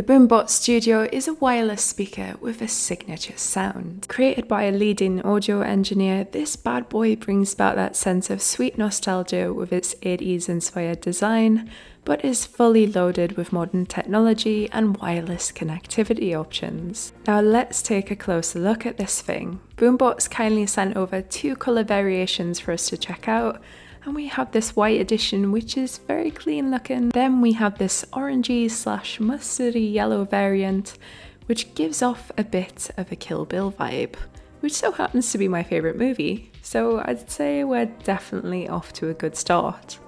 The BoomBocs STUDIO is a wireless speaker with a signature sound. Created by a leading audio engineer, this bad boy brings back that sense of sweet nostalgia with its 80s inspired design, but is fully loaded with modern technology and wireless connectivity options. Now let's take a closer look at this thing. BoomBocs kindly sent over 2 colour variations for us to check out, and we have this white edition which is very clean looking. Then we have this orangey / mustardy yellow variant which gives off a bit of a Kill Bill vibe, which so happens to be my favourite movie, so I'd say we're definitely off to a good start.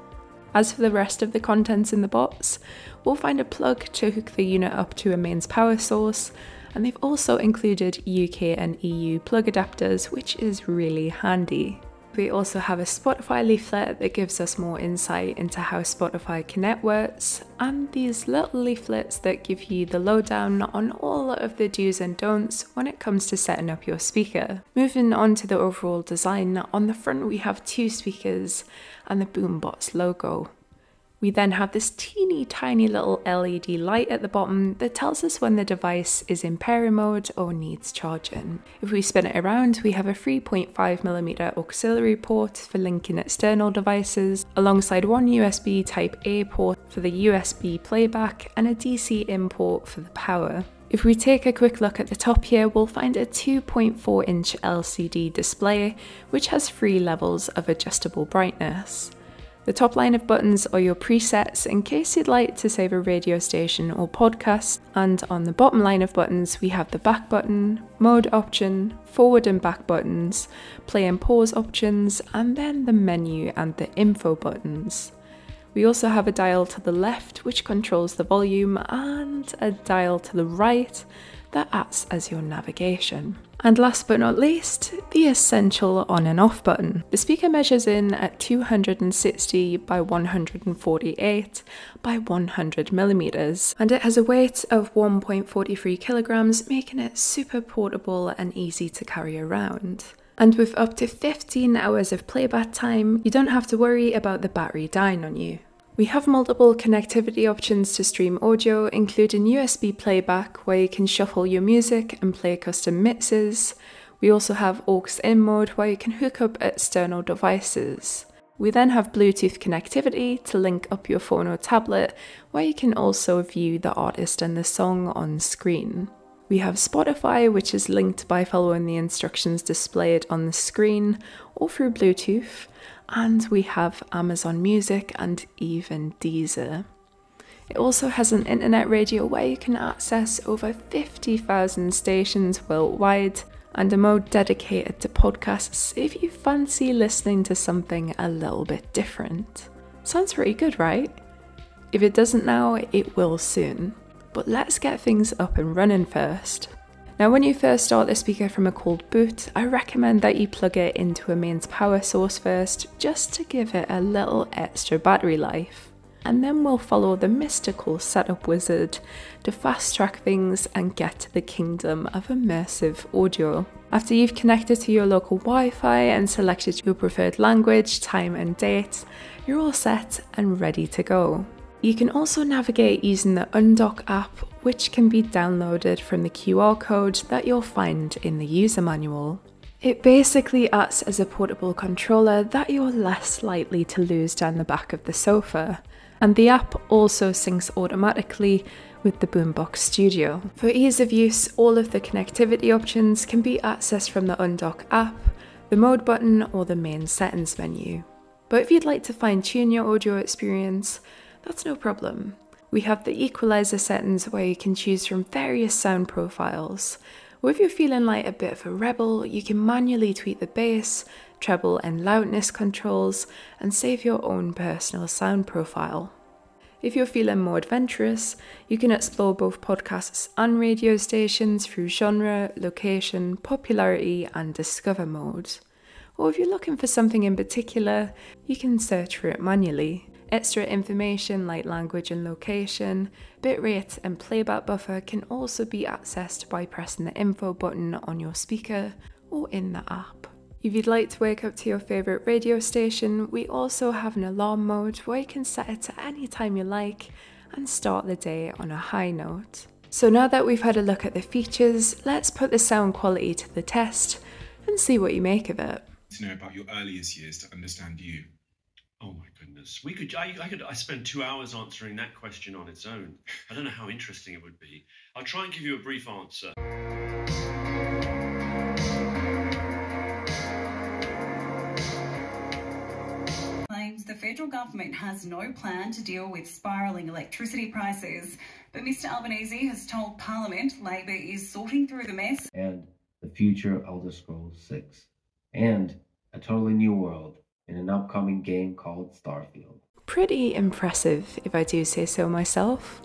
As for the rest of the contents in the box, we'll find a plug to hook the unit up to a mains power source, and they've also included UK and EU plug adapters, which is really handy. We also have a Spotify leaflet that gives us more insight into how Spotify Connect works, and these little leaflets that give you the lowdown on all of the do's and don'ts when it comes to setting up your speaker. Moving on to the overall design, on the front we have 2 speakers and the BoomBocs logo. We then have this teeny tiny little LED light at the bottom that tells us when the device is in pairing mode or needs charging. If we spin it around, we have a 3.5mm auxiliary port for linking external devices, alongside one USB Type A port for the USB playback and a DC in port for the power. If we take a quick look at the top here, we'll find a 2.4-inch LCD display which has 3 levels of adjustable brightness. The top line of buttons are your presets in case you'd like to save a radio station or podcast, and on the bottom line of buttons we have the back button, mode option, forward and back buttons, play and pause options, and then the menu and the info buttons. We also have a dial to the left which controls the volume, and a dial to the right that acts as your navigation. And last but not least, the essential on and off button. The speaker measures in at 260 by 148 by 100mm, and it has a weight of 1.43 kilograms, making it super portable and easy to carry around. And with up to 15 hours of playback time, you don't have to worry about the battery dying on you. We have multiple connectivity options to stream audio, including USB playback where you can shuffle your music and play custom mixes. We also have aux in mode where you can hook up external devices. We then have Bluetooth connectivity to link up your phone or tablet, where you can also view the artist and the song on screen. We have Spotify, which is linked by following the instructions displayed on the screen or through Bluetooth. And we have Amazon Music and even Deezer. It also has an internet radio where you can access over 50,000 stations worldwide, and a mode dedicated to podcasts if you fancy listening to something a little bit different. Sounds pretty good, right? If it doesn't now, it will soon. But let's get things up and running first. Now when you first start the speaker from a cold boot, I recommend that you plug it into a mains power source first, just to give it a little extra battery life. And then we'll follow the mystical setup wizard to fast track things and get to the kingdom of immersive audio. After you've connected to your local Wi-Fi and selected your preferred language, time and date, you're all set and ready to go. You can also navigate using the Undock app, which can be downloaded from the QR code that you'll find in the user manual. It basically acts as a portable controller that you're less likely to lose down the back of the sofa, and the app also syncs automatically with the BoomBocs STUDIO. For ease of use, all of the connectivity options can be accessed from the Undock app, the mode button, or the main settings menu. But if you'd like to fine-tune your audio experience, that's no problem. We have the equalizer settings where you can choose from various sound profiles. Or if you're feeling like a bit of a rebel, you can manually tweak the bass, treble and loudness controls, and save your own personal sound profile. If you're feeling more adventurous, you can explore both podcasts and radio stations through genre, location, popularity, and discover mode. Or if you're looking for something in particular, you can search for it manually. Extra information like language and location, bitrate and playback buffer can also be accessed by pressing the info button on your speaker or in the app. If you'd like to wake up to your favourite radio station, we also have an alarm mode where you can set it to any time you like and start the day on a high note. So now that we've had a look at the features, let's put the sound quality to the test and see what you make of it. To know about your earliest years to understand you. Oh my goodness. I spent 2 hours answering that question on its own. I don't know how interesting it would be. I'll try and give you a brief answer. Claims the federal government has no plan to deal with spiralling electricity prices. But Mr Albanese has told Parliament Labor is sorting through the mess. And the future Elder Scrolls 6. And a totally new world in an upcoming game called Starfield. Pretty impressive, if I do say so myself.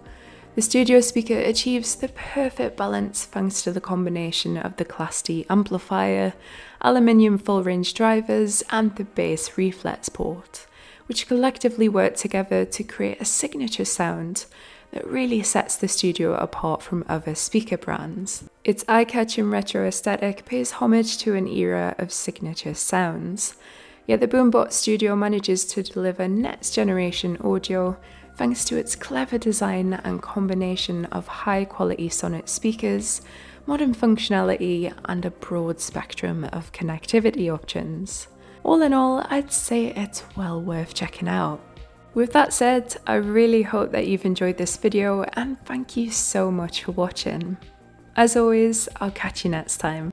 The studio speaker achieves the perfect balance thanks to the combination of the Class D amplifier, aluminium full-range drivers, and the bass reflex port, which collectively work together to create a signature sound that really sets the studio apart from other speaker brands. Its eye-catching retro aesthetic pays homage to an era of signature sounds, yet the BoomBocs Studio manages to deliver next-generation audio thanks to its clever design and combination of high-quality sonic speakers, modern functionality, and a broad spectrum of connectivity options. All in all, I'd say it's well worth checking out. With that said, I really hope that you've enjoyed this video, and thank you so much for watching. As always, I'll catch you next time.